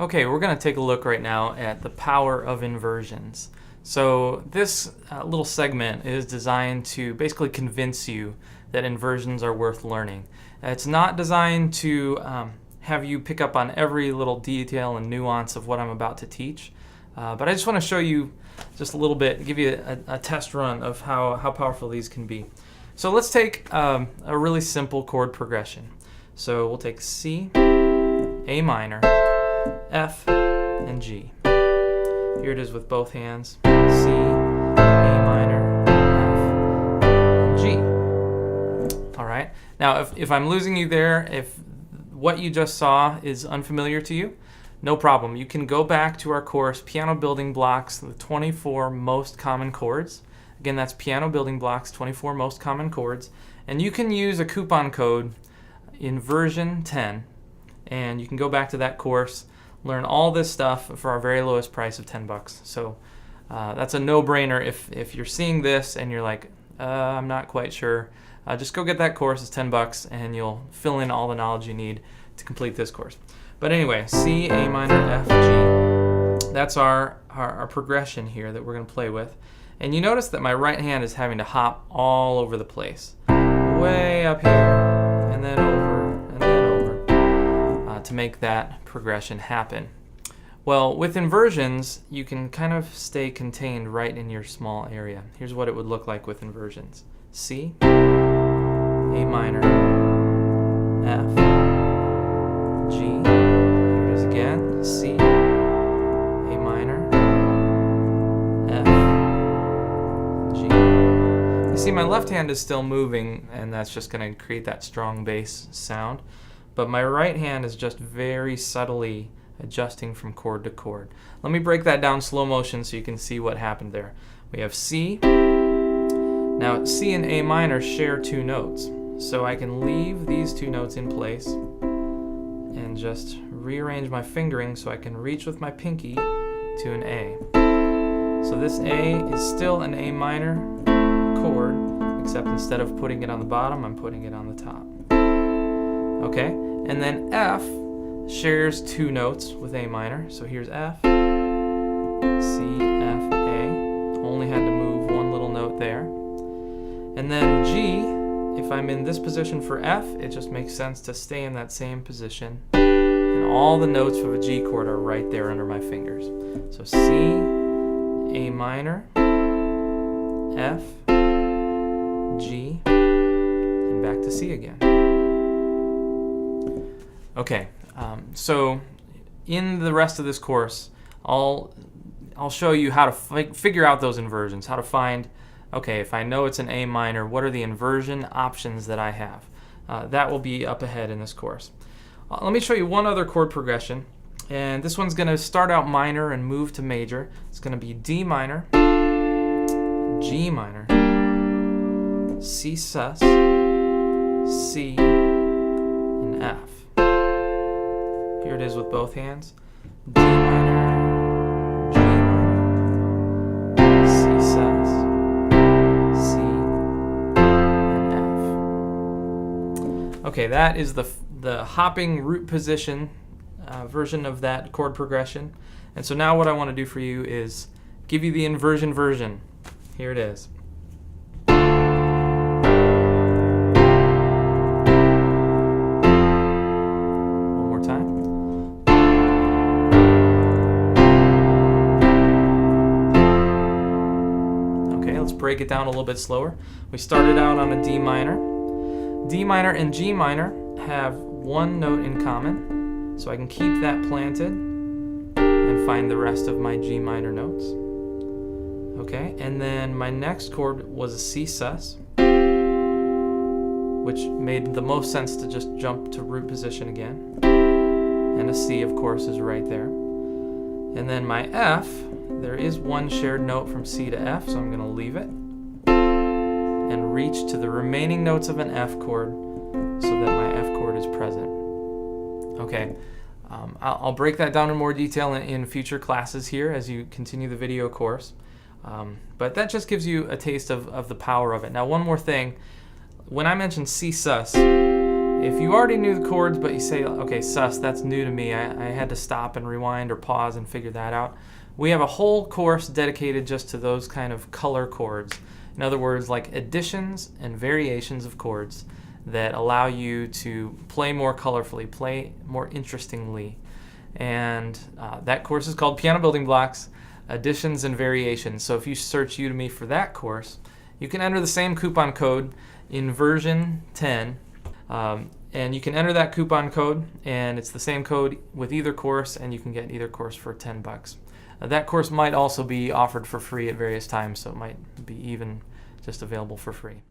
Okay, we're going to take a look right now at the power of inversions. So this little segment is designed to basically convince you that inversions are worth learning. It's not designed to have you pick up on every little detail and nuance of what I'm about to teach, but I just want to show you just a little bit, give you a test run of how powerful these can be. So let's take a really simple chord progression. So we'll take C, A minor, F, and G. Here it is with both hands. C, A minor, F, and G. All right. Now, if I'm losing you there, if what you just saw is unfamiliar to you, no problem. You can go back to our course, Piano Building Blocks, the 24 most common chords. Again, that's Piano Building Blocks, 24 most common chords. And you can use a coupon code, Inversion 10, and you can go back to that course, learn all this stuff for our very lowest price of $10. So that's a no-brainer. If you're seeing this and you're like, I'm not quite sure, just go get that course. It's $10 and you'll fill in all the knowledge you need to complete this course. But anyway, C, A minor, F, G. That's our progression here that we're going to play with. And you notice that my right hand is having to hop all over the place. Way up here, and then over, and then over, to make that progression happen. Well, with inversions, you can kind of stay contained right in your small area. Here's what it would look like with inversions. C, A minor, F, G. Here it is again. C, A minor, F, G. You see, my left hand is still moving, and that's just going to create that strong bass sound. But my right hand is just very subtly adjusting from chord to chord. Let me break that down slow motion so you can see what happened there. We have C. Now, C and A minor share two notes. So I can leave these two notes in place and just rearrange my fingering so I can reach with my pinky to an A. So this A is still an A minor chord, except instead of putting it on the bottom, I'm putting it on the top. Okay, and then F shares two notes with A minor. So here's F, C, F, A. Only had to move one little note there. And then G, if I'm in this position for F, it just makes sense to stay in that same position. And all the notes of a G chord are right there under my fingers. So C, A minor, F, G, and back to C again. Okay, so in the rest of this course, I'll show you how to figure out those inversions, how to find, okay, if I know it's an A minor, what are the inversion options that I have? That will be up ahead in this course. Let me show you one other chord progression, and this one's going to start out minor and move to major. It's going to be D minor, G minor, C sus, C, and F. Here it is with both hands. D minor, G minor, C sus, C, and F. Okay, that is the hopping root position version of that chord progression. And so now what I want to do for you is give you the inversion version. Here it is. Break it down a little bit slower. We started out on a D minor. D minor and G minor have one note in common, so I can keep that planted and find the rest of my G minor notes. Okay, and then my next chord was a C sus, which made the most sense to just jump to root position again. And a C, of course, is right there. And then my F, there is one shared note from C to F, so I'm going to leave it and reach to the remaining notes of an F chord so that my F chord is present. Okay, I'll break that down in more detail in future classes here as you continue the video course. But that just gives you a taste of the power of it. Now, one more thing. When I mentioned C sus, If you already knew the chords, but you say, okay, sus, that's new to me, I had to stop and rewind or pause and figure that out, we have a whole course dedicated just to those kind of color chords. In other words, like additions and variations of chords that allow you to play more colorfully, play more interestingly. And that course is called Piano Building Blocks, Additions and Variations. So if you search Udemy for that course, you can enter the same coupon code, Inversion 10, and you can enter that coupon code, and it's the same code with either course, and you can get either course for $10. That course might also be offered for free at various times, so it might be even just available for free.